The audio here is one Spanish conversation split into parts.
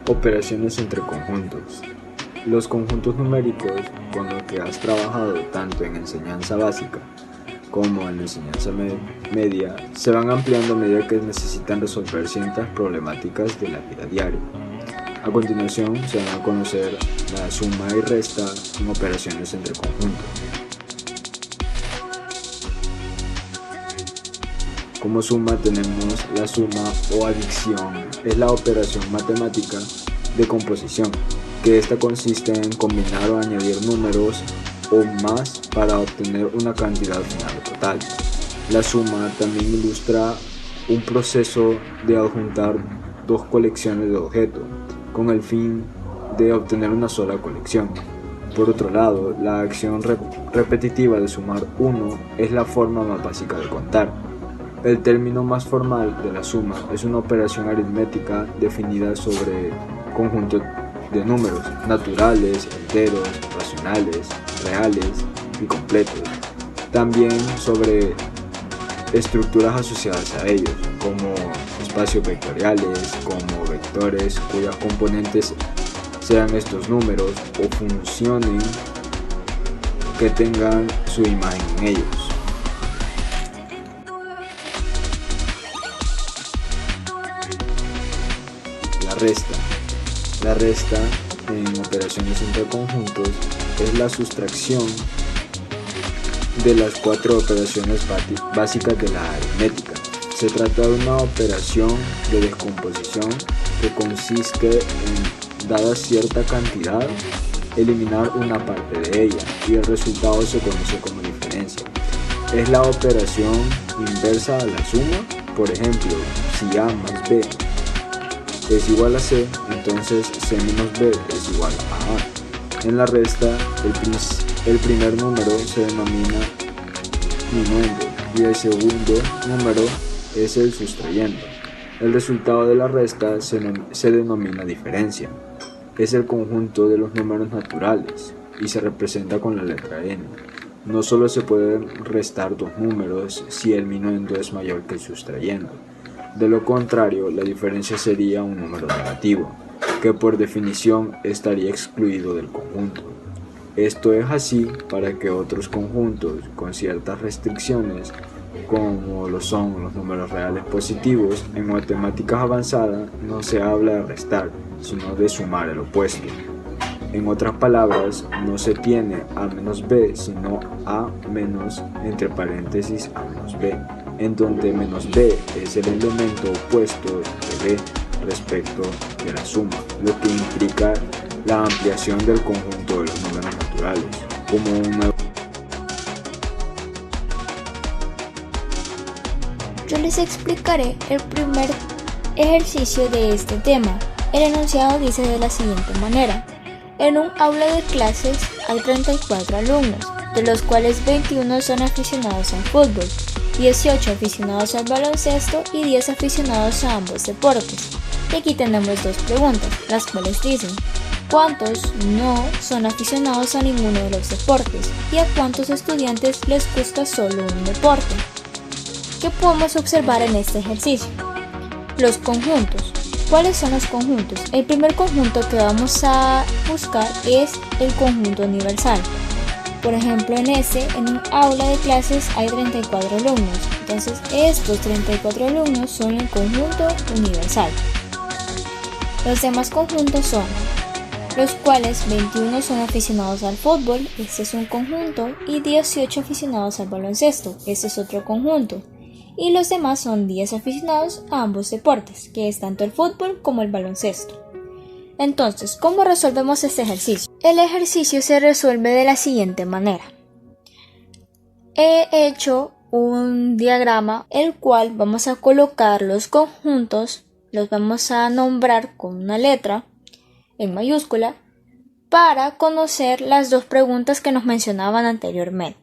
Operaciones entre conjuntos. Los conjuntos numéricos con los que has trabajado tanto en enseñanza básica como en la enseñanza media se van ampliando a medida que necesitan resolver ciertas problemáticas de la vida diaria. A continuación se van a conocer la suma y resta en operaciones entre conjuntos. Como suma tenemos la suma o adición, es la operación matemática de composición, que esta consiste en combinar o añadir números o más para obtener una cantidad final total. La suma también ilustra un proceso de adjuntar dos colecciones de objetos con el fin de obtener una sola colección. Por otro lado, la acción repetitiva de sumar 1 es la forma más básica de contar. El término más formal de la suma es una operación aritmética definida sobre conjuntos de números naturales, enteros, racionales, reales y completos. También sobre estructuras asociadas a ellos, como espacios vectoriales, como vectores cuyas componentes sean estos números o funcionen que tengan su imagen en ellos. La resta en operaciones entre conjuntos es la sustracción de las 4 operaciones básicas de la aritmética. Se trata de una operación de descomposición que consiste en, dada cierta cantidad, eliminar una parte de ella y el resultado se conoce como diferencia. Es la operación inversa a la suma. Por ejemplo, si A más B es igual a C, entonces C menos B es igual a A. En la resta, el primer número se denomina minuendo y el segundo número es el sustrayendo. El resultado de la resta se denomina diferencia. Es el conjunto de los números naturales y se representa con la letra N. No solo se pueden restar dos números si el minuendo es mayor que el sustrayendo. De lo contrario, la diferencia sería un número negativo, que por definición estaría excluido del conjunto. Esto es así para que otros conjuntos con ciertas restricciones, como lo son los números reales positivos, en matemáticas avanzadas no se habla de restar, sino de sumar el opuesto. En otras palabras, no se tiene A menos B, sino A menos entre paréntesis A menos B, en donde menos B es el elemento opuesto de B respecto de la suma, lo que implica la ampliación del conjunto de los números naturales, como un nuevo. Yo les explicaré el primer ejercicio de este tema. El enunciado dice de la siguiente manera: en un aula de clases hay 34 alumnos, de los cuales 21 son aficionados al fútbol, 18 aficionados al baloncesto y 10 aficionados a ambos deportes. Y aquí tenemos dos preguntas, las cuales dicen: ¿cuántos no son aficionados a ninguno de los deportes? ¿Y a cuántos estudiantes les gusta solo un deporte? ¿Qué podemos observar en este ejercicio? Los conjuntos. ¿Cuáles son los conjuntos? El primer conjunto que vamos a buscar es el conjunto universal. Por ejemplo, en un aula de clases hay 34 alumnos. Entonces, estos 34 alumnos son el conjunto universal. Los demás conjuntos son los cuales 21 son aficionados al fútbol, este es un conjunto, y 18 aficionados al baloncesto, este es otro conjunto. Y los demás son 10 aficionados a ambos deportes, que es tanto el fútbol como el baloncesto. Entonces, ¿cómo resolvemos este ejercicio? El ejercicio se resuelve de la siguiente manera. He hecho un diagrama el cual vamos a colocar los conjuntos, los vamos a nombrar con una letra en mayúscula para conocer las dos preguntas que nos mencionaban anteriormente.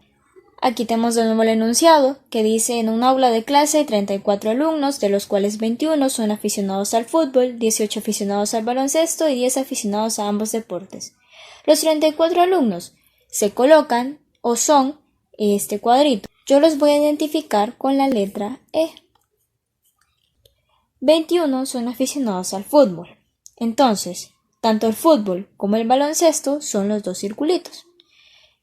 Aquí tenemos de nuevo el enunciado que dice: en un aula de clase hay 34 alumnos, de los cuales 21 son aficionados al fútbol, 18 aficionados al baloncesto y 10 aficionados a ambos deportes. Los 34 alumnos se colocan o son este cuadrito. Yo los voy a identificar con la letra E. 21 son aficionados al fútbol. Entonces, tanto el fútbol como el baloncesto son los dos circulitos.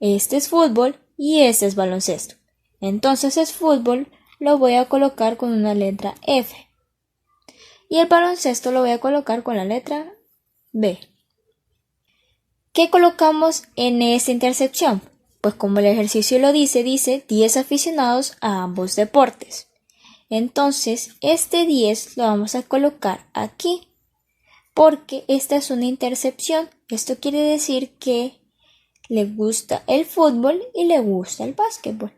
Este es fútbol y este es baloncesto. Entonces el fútbol lo voy a colocar con una letra F. Y el baloncesto lo voy a colocar con la letra B. ¿Qué colocamos en esta intersección? Pues como el ejercicio lo dice 10 aficionados a ambos deportes. Entonces, este 10 lo vamos a colocar aquí, porque esta es una intersección. Esto quiere decir que le gusta el fútbol y le gusta el básquetbol.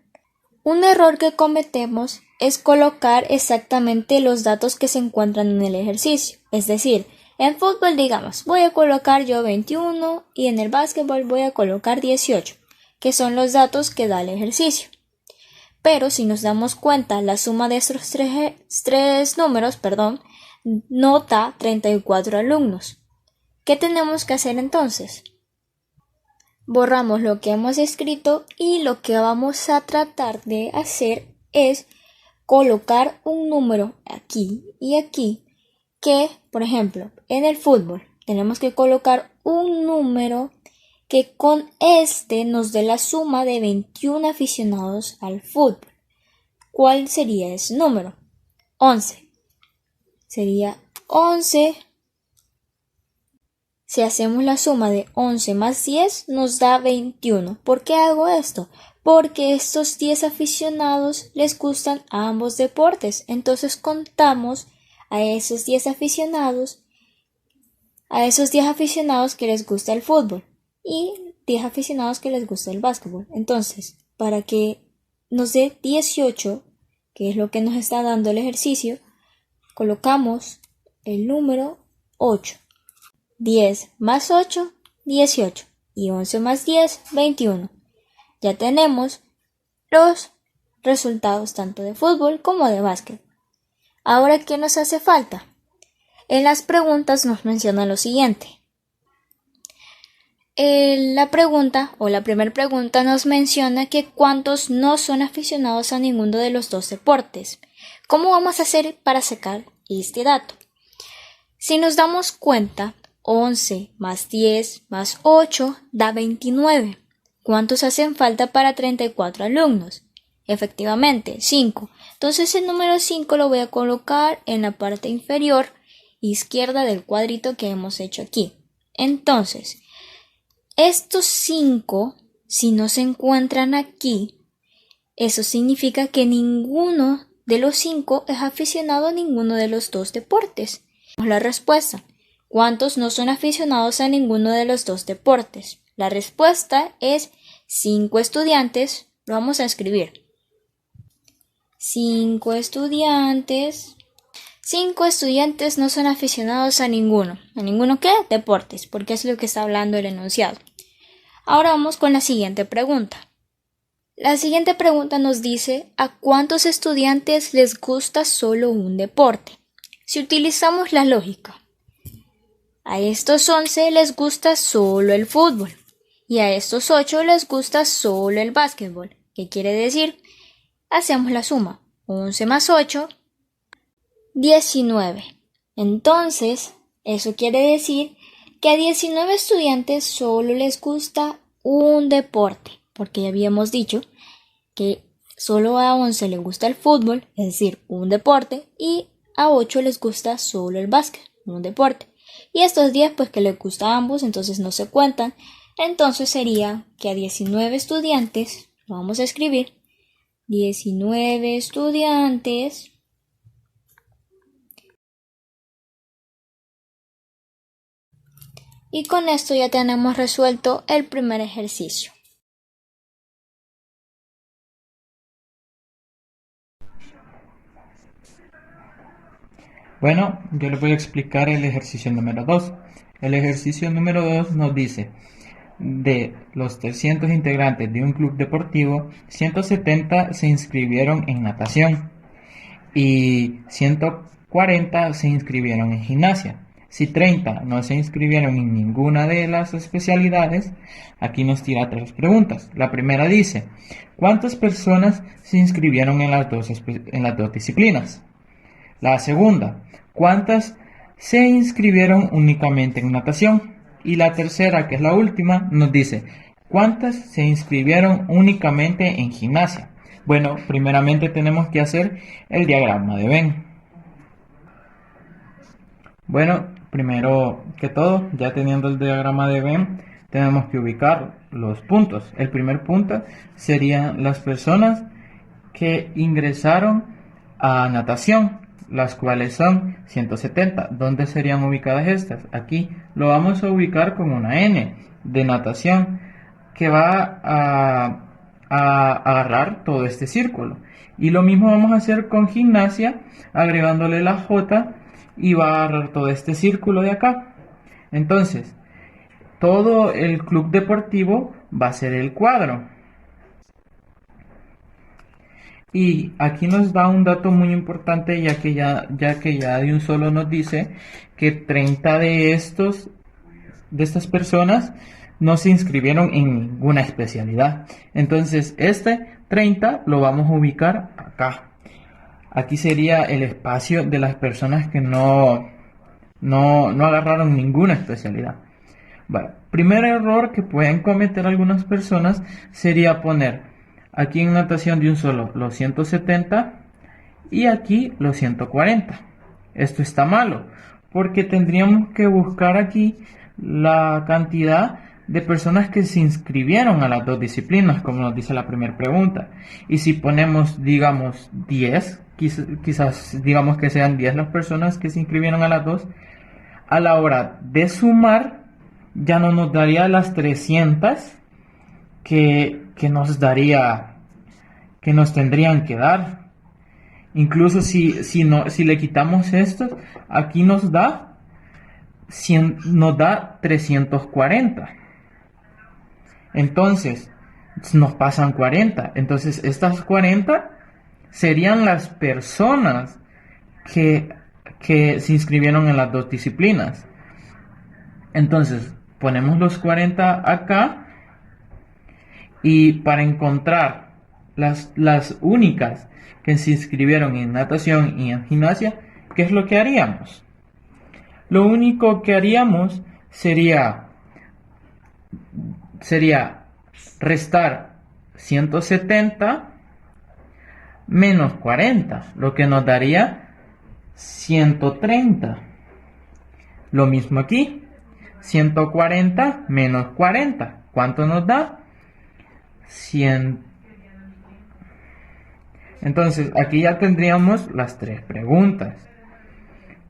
Un error que cometemos es colocar exactamente los datos que se encuentran en el ejercicio. Es decir, en fútbol, digamos, voy a colocar yo 21 y en el básquetbol voy a colocar 18, que son los datos que da el ejercicio. Pero si nos damos cuenta, la suma de estos tres números, no da 34 alumnos. ¿Qué tenemos que hacer entonces? Borramos lo que hemos escrito y lo que vamos a tratar de hacer es colocar un número aquí y aquí que, por ejemplo, en el fútbol tenemos que colocar un número que con este nos dé la suma de 21 aficionados al fútbol. ¿Cuál sería ese número? 11. Sería 11. Si hacemos la suma de 11 más 10 nos da 21. ¿Por qué hago esto? Porque estos 10 aficionados les gustan a ambos deportes. Entonces contamos a esos 10 aficionados que les gusta el fútbol y 10 aficionados que les gusta el básquetbol. Entonces, para que nos dé 18, que es lo que nos está dando el ejercicio, colocamos el número 8. 10 más 8, 18. Y 11 más 10, 21. Ya tenemos los resultados tanto de fútbol como de básquet. Ahora, ¿qué nos hace falta? En las preguntas nos menciona lo siguiente. La primera pregunta nos menciona que cuántos no son aficionados a ninguno de los dos deportes. ¿Cómo vamos a hacer para sacar este dato? Si nos damos cuenta, 11 más 10 más 8 da 29. ¿Cuántos hacen falta para 34 alumnos? Efectivamente, 5. Entonces el número 5 lo voy a colocar en la parte inferior izquierda del cuadrito que hemos hecho aquí. Entonces, estos 5, si no se encuentran aquí, eso significa que ninguno de los 5 es aficionado a ninguno de los dos deportes. La respuesta. ¿Cuántos no son aficionados a ninguno de los dos deportes? La respuesta es 5 estudiantes. Lo vamos a escribir. 5 estudiantes. 5 estudiantes no son aficionados a ninguno. ¿A ninguno qué? Deportes, porque es lo que está hablando el enunciado. Ahora vamos con la siguiente pregunta. La siguiente pregunta nos dice ¿a cuántos estudiantes les gusta solo un deporte? Si utilizamos la lógica, a estos 11 les gusta solo el fútbol y a estos 8 les gusta solo el básquetbol. ¿Qué quiere decir? Hacemos la suma. 11 más 8, 19. Entonces, eso quiere decir que a 19 estudiantes solo les gusta un deporte, porque ya habíamos dicho que solo a 11 les gusta el fútbol, es decir, un deporte, y a 8 les gusta solo el básquet, un deporte. Y estos 10 pues que les gusta a ambos, entonces no se cuentan. Entonces sería que a 19 estudiantes, lo vamos a escribir, 19 estudiantes y con esto ya tenemos resuelto el primer ejercicio. Bueno, yo les voy a explicar el ejercicio número 2. El ejercicio número 2 nos dice, de los 300 integrantes de un club deportivo, 170 se inscribieron en natación y 140 se inscribieron en gimnasia. Si 30 no se inscribieron en ninguna de las especialidades, aquí nos tira 3 preguntas. La primera dice, ¿cuántas personas se inscribieron en las dos disciplinas? La segunda, ¿cuántas se inscribieron únicamente en natación. Y la tercera, que es la última, nos dice, ¿cuántas se inscribieron únicamente en gimnasia? Bueno, primeramente tenemos que hacer el diagrama de Venn. Bueno, primero que todo, ya teniendo el diagrama de Venn, tenemos que ubicar los puntos. El primer punto serían las personas que ingresaron a natación, las cuales son 170. ¿Dónde serían ubicadas estas? Aquí lo vamos a ubicar con una N de natación, que va a agarrar todo este círculo. Y lo mismo vamos a hacer con gimnasia, agregándole la J, y va a agarrar todo este círculo de acá. Entonces, todo el club deportivo va a ser el cuadro. Y aquí nos da un dato muy importante, ya que ya de un solo nos dice que 30 de estas personas no se inscribieron en ninguna especialidad. Entonces, este 30 lo vamos a ubicar acá. Aquí sería el espacio de las personas que no agarraron ninguna especialidad. Bueno, primer error que pueden cometer algunas personas sería poner aquí en natación de un solo los 170 y aquí los 140. Esto está malo, porque tendríamos que buscar aquí la cantidad de personas que se inscribieron a las dos disciplinas, como nos dice la primera pregunta. Y si ponemos, digamos, 10, quizás digamos que sean 10 las personas que se inscribieron a las dos, a la hora de sumar ya no nos daría las 300 que nos tendrían que dar. Incluso si le quitamos esto, aquí nos da 340. Entonces nos pasan 40. Entonces estas 40 serían las personas que se inscribieron en las dos disciplinas. Entonces ponemos los 40 acá, y para encontrar las únicas que se inscribieron en natación y en gimnasia, ¿qué es lo que haríamos? Lo único que haríamos sería restar 170 menos 40, lo que nos daría 130. Lo mismo aquí, 140 menos 40, ¿cuánto nos da? 100. Entonces aquí ya tendríamos las tres preguntas.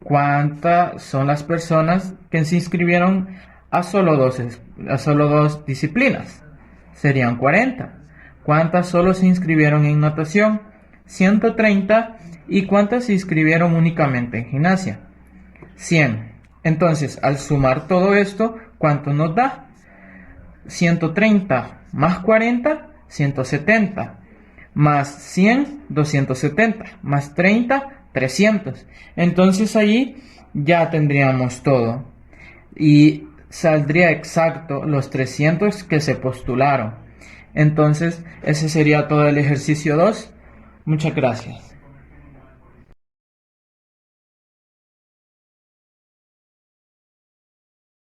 ¿Cuántas son las personas que se inscribieron a solo dos disciplinas? Serían 40. ¿Cuántas solo se inscribieron en natación? 130. ¿Y cuántas se inscribieron únicamente en gimnasia? 100. Entonces, al sumar todo esto, ¿cuánto nos da? 130 más 40, 170. Más 100, 270. Más 30, 300. Entonces allí ya tendríamos todo. Y saldría exacto los 300 que se postularon. Entonces, ese sería todo el ejercicio 2. Muchas gracias.